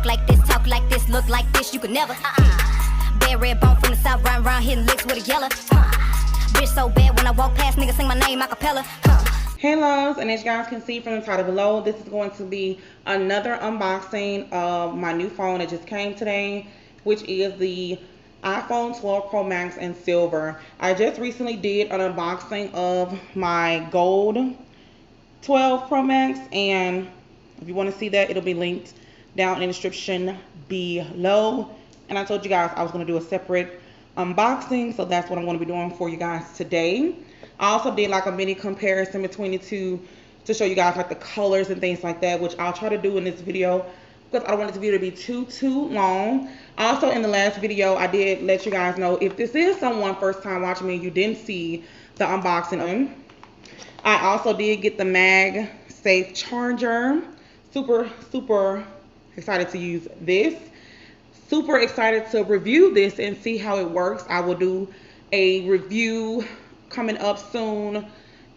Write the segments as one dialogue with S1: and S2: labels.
S1: like this, talk like this, look like this, you could never. Bad red bone from the south, round hitting licks with a yellow. Bitch so bad when I walk past, niggas sing my name a cappella.
S2: Hey loves, and as you guys can see from the title below, this is going to be another unboxing of my new phone that just came today, which is the iPhone 12 Pro Max in silver. I just recently did an unboxing of my gold 12 Pro Max, and if you want to see that, it'll be linked down in the description below. And I told you guys I was going to do a separate unboxing, so that's what I'm going to be doing for you guys today. I also did like a mini comparison between the two to show you guys like the colors and things like that, which I'll try to do in this video because I don't want this video to be too long. Also, in the last video, I did let you guys know if this is someone first time watching me, you didn't see the unboxing. I also did get the MagSafe charger. Super excited to use this. Super excited to review this and see how it works. I will do a review coming up soon,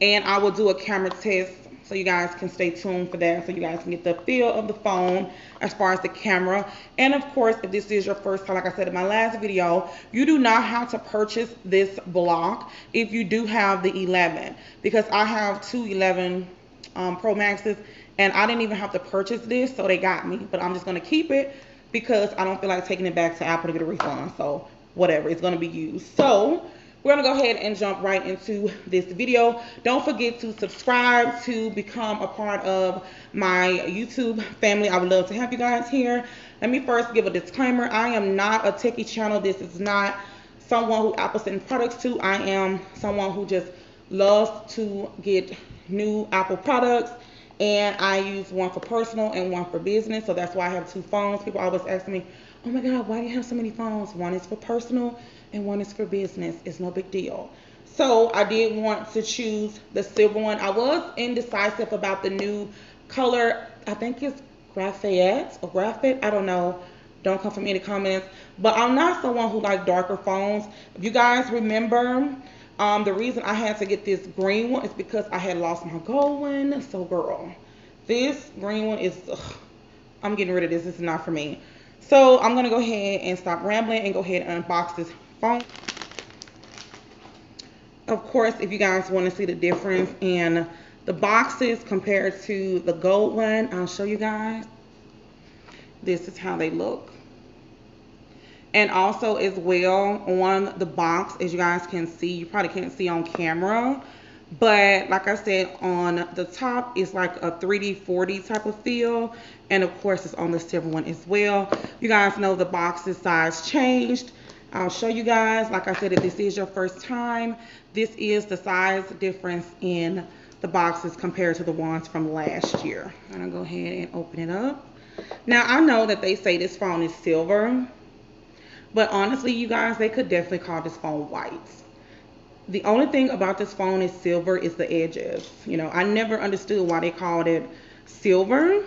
S2: and I will do a camera test, so you guys can stay tuned for that, so you guys can get the feel of the phone as far as the camera. And of course, if this is your first time, like I said in my last video, you do not have to purchase this block if you do have the 11, because I have two 11 Pro Maxes and I didn't even have to purchase this, so they got me. But I'm just going to keep it because I don't feel like taking it back to Apple to get a refund, so whatever, it's going to be used. So we're going to go ahead and jump right into this video. Don't forget to subscribe to become a part of my YouTube family. I would love to have you guys here. Let me first give a disclaimer. I am not a techie channel. This is not someone who Apple sends products to. I am someone who just loves to get new Apple products, and I use one for personal and one for business. So that's why I have two phones. People always ask me, oh my God, why do you have so many phones? One is for personal and one is for business. It's no big deal. So I did want to choose the silver one. I was indecisive about the new color. I think it's graphite or graphite. I don't know. Don't come from any comments. But I'm not someone who likes darker phones. If you guys remember, the reason I had to get this green one is because I had lost my gold one. So girl, this green one is, I'm getting rid of this. This is not for me. So I'm going to go ahead and stop rambling and go ahead and unbox this phone. Of course, if you guys want to see the difference in the boxes compared to the gold one, I'll show you guys. This is how they look. And also as well on the box, as you guys can see, you probably can't see on camera, but like I said, on the top it's like a 3D 4D type of feel, and of course it's on the silver one as well. You guys know the box's size changed. I'll show you guys. Like I said, if this is your first time, this is the size difference in the boxes compared to the ones from last year. I'm gonna go ahead and open it up. Now I know that they say this phone is silver, but honestly, you guys, they could definitely call this phone white. The only thing about this phone is silver is the edges. You know, I never understood why they called it silver.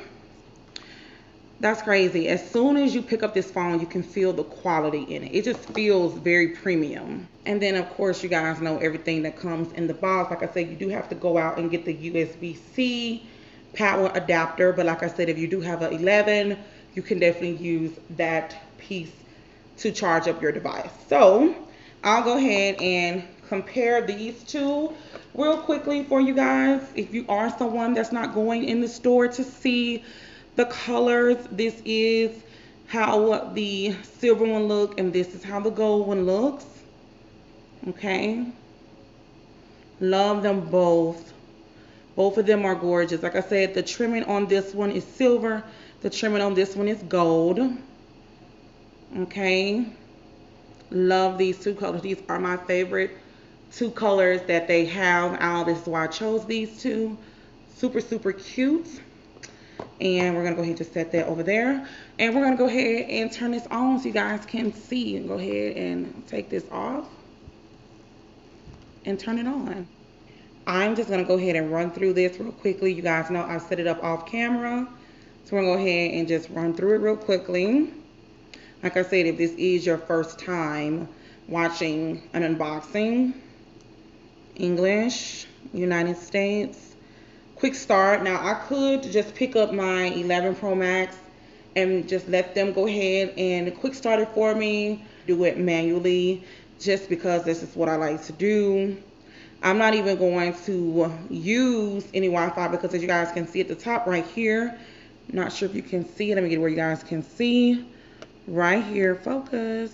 S2: That's crazy. As soon as you pick up this phone, you can feel the quality in it. It just feels very premium. And then, of course, you guys know everything that comes in the box. Like I said, you do have to go out and get the USB-C power adapter. But like I said, if you do have an 11, you can definitely use that piece to charge up your device. So I'll go ahead and compare these two real quickly for you guys. If you are someone that's not going in the store to see the colors, this is how the silver one looks, and this is how the gold one looks. Okay, love them both. Both of them are gorgeous. Like I said, the trimming on this one is silver, the trimming on this one is gold. Okay, love these two colors. These are my favorite two colors that they have. This is why I chose these two. Super cute. And we're going to go ahead and just set that over there. And we're going to go ahead and turn this on so you guys can see. And go ahead and take this off and turn it on. I'm just going to go ahead and run through this real quickly. You guys know I set it up off camera. So we're going to go ahead and just run through it real quickly. Like I said, if this is your first time watching an unboxing, English, United States, quick start. Now I could just pick up my 11 Pro Max and just let them go ahead and quick start it for me. Do it manually just because this is what I like to do. I'm not even going to use any Wi-Fi because as you guys can see at the top right here, not sure if you can see it. Let me get where you guys can see. Right here, focus.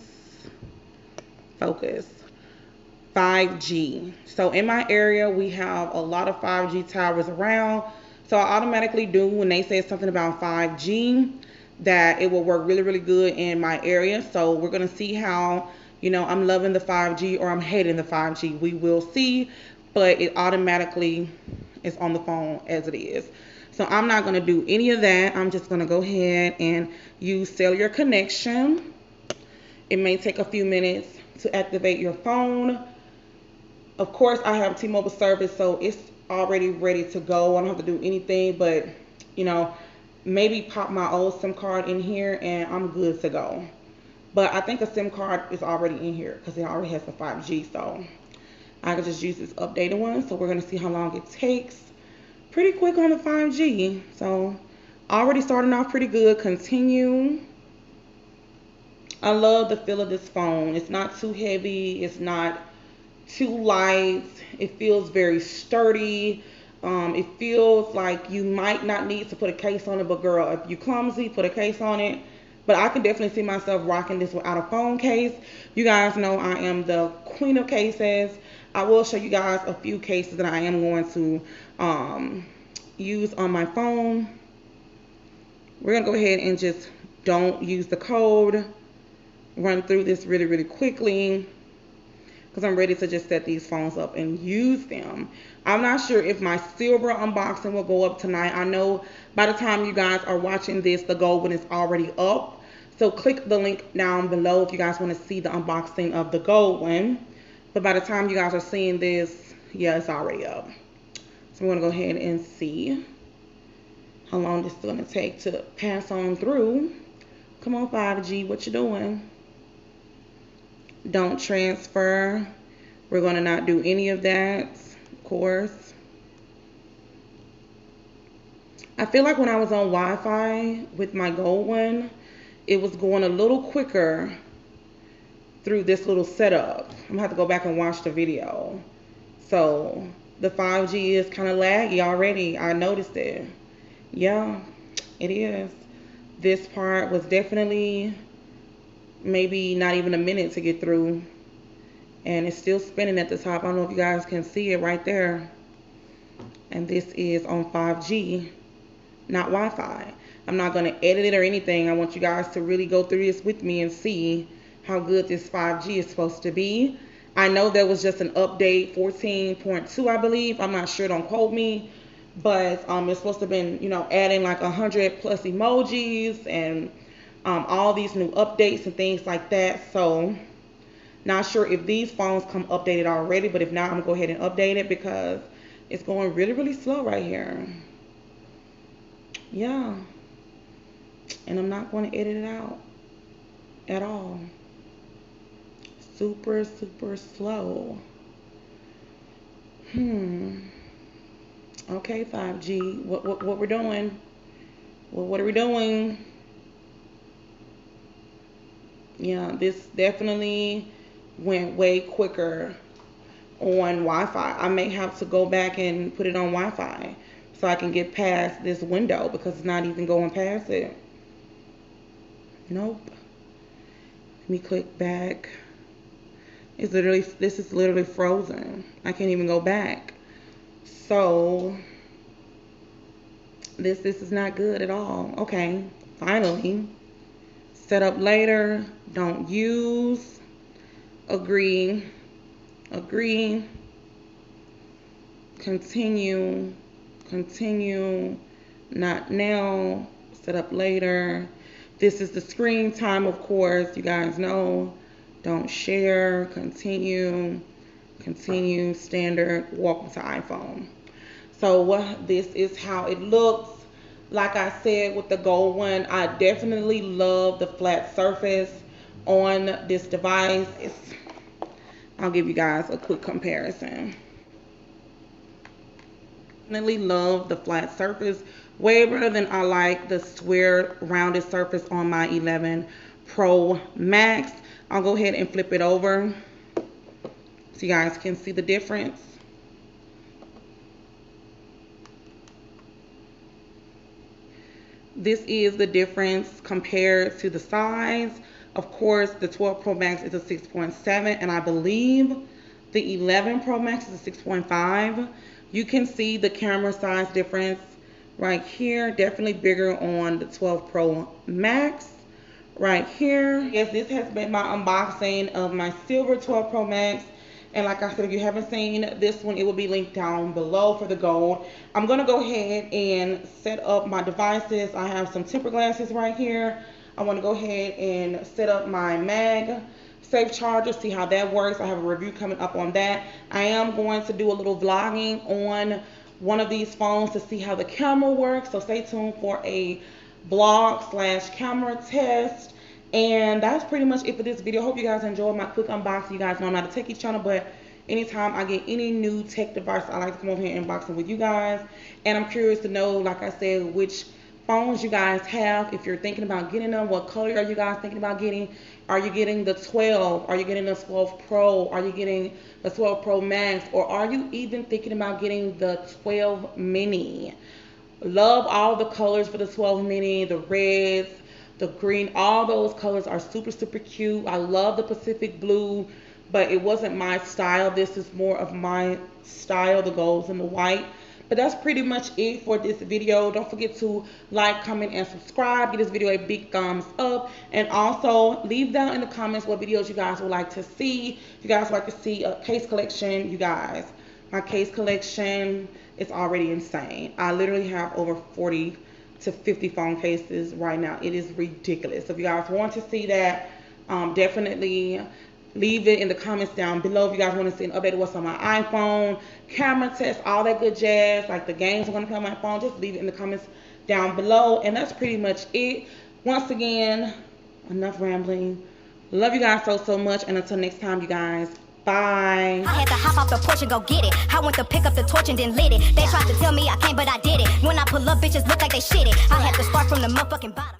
S2: 5G. So in my area, we have a lot of 5G towers around. So I automatically do when they say something about 5G that it will work really, really good in my area. So we're going to see how, I'm loving the 5G or I'm hating the 5G. We will see, but it automatically is on the phone as it is. So I'm not going to do any of that. I'm just going to go ahead and use cellular connection. It may take a few minutes to activate your phone. Of course, I have T-Mobile service, so it's already ready to go. I don't have to do anything but, maybe pop my old SIM card in here and I'm good to go. But I think a SIM card is already in here because it already has the 5G, so I can just use this updated one. So we're going to see how long it takes. Pretty quick on the 5G. So already starting off pretty good. Continue. I love the feel of this phone. It's not too heavy. It's not too light. It feels very sturdy. It feels like you might not need to put a case on it, but girl, if you clumsy, put a case on it. But I can definitely see myself rocking this without a phone case. You guys know I am the queen of cases. I will show you guys a few cases that I am going to use on my phone. We're going to go ahead and just don't use the code. Run through this really, really quickly because I'm ready to just set these phones up and use them. I'm not sure if my silver unboxing will go up tonight. I know by the time you guys are watching this, the gold one is already up. So click the link down below if you guys want to see the unboxing of the gold one. But by the time you guys are seeing this, yeah, it's already up. So I'm going to go ahead and see how long this is going to take to pass on through. Come on, 5G, what you doing? Don't transfer. We're going to not do any of that, of course. I feel like when I was on Wi-Fi with my gold one, it was going a little quicker through this little setup. I'm going to have to go back and watch the video. So the 5G is kind of laggy already. I noticed it. Yeah, it is. This part was definitely maybe not even a minute to get through. And it's still spinning at the top. I don't know if you guys can see it right there. And this is on 5G, not Wi-Fi. I'm not going to edit it or anything. I want you guys to really go through this with me and see how good this 5G is supposed to be. I know there was just an update, 14.2, I believe. I'm not sure, don't quote me. But it's supposed to have been, adding like 100 plus emojis and all these new updates and things like that. So not sure if these phones come updated already, but if not, I'm going to go ahead and update it because it's going really, really slow right here. Yeah. And I'm not going to edit it out at all. Super, super slow. Okay, 5G. What we're doing? What are we doing? Yeah, this definitely went way quicker on Wi-Fi. I may have to go back and put it on Wi-Fi so I can get past this window because it's not even going past it. Nope. Let me click back. This is literally frozen. I can't even go back. So this is not good at all. Okay, finally. Set up later. Don't use. Agree. Agree. Continue. Continue. Not now. Set up later. This is the screen time, of course. You guys know. Don't share. Continue. Continue. Standard. Welcome to iPhone. So this is how it looks. Like I said with the gold one, I definitely love the flat surface on this device. I'll give you guys a quick comparison. Definitely love the flat surface way better than I like the square rounded surface on my 11 Pro Max. I'll go ahead and flip it over so you guys can see the difference. This is the difference compared to the size. Of course, the 12 Pro Max is a 6.7, and I believe the 11 Pro Max is a 6.5. You can see the camera size difference right here. Definitely bigger on the 12 Pro Max right here. Yes, this has been my unboxing of my silver 12 Pro Max. And like I said, if you haven't seen this one, it will be linked down below for the gold. I'm going to go ahead and set up my devices. I have some tempered glasses right here. I want to go ahead and set up my MagSafe charger, see how that works. I have a review coming up on that. I am going to do a little vlogging on one of these phones to see how the camera works. So stay tuned for a vlog/camera test. And that's pretty much it for this video. Hope you guys enjoyed my quick unboxing. You guys know I'm not a techie channel, but anytime I get any new tech device, I like to come over here and unbox it with you guys. And I'm curious to know, like I said, which phones you guys have. If you're thinking about getting them, what color are you guys thinking about getting? Are you getting the 12? Are you getting the 12 Pro? Are you getting the 12 Pro Max? Or are you even thinking about getting the 12 Mini? Love all the colors for the 12 Mini, the reds, the green, all those colors are super, super cute. I love the Pacific blue, but it wasn't my style. This is more of my style, the golds and the white. But that's pretty much it for this video. Don't forget to like, comment, and subscribe. Give this video a big thumbs up. And also leave down in the comments what videos you guys would like to see. If you guys would like to see a case collection, you guys, my case collection is already insane. I literally have over 40 to 50 phone cases right now. It is ridiculous. So if you guys want to see that, definitely leave it in the comments down below. If you guys want to see an update of what's on my iPhone, camera test, all that good jazz, like the games I'm going to play on my phone, just leave it in the comments down below. And that's pretty much it. Once again, enough rambling. Love you guys so, so much. And until next time, you guys, bye.
S1: I had to hop off the porch and go get it. I went to pick up the torch and then lit it. They tried to tell me I can't, but I did it. When I pull up, bitches look like they shit it. I had to start from the motherfucking bottom.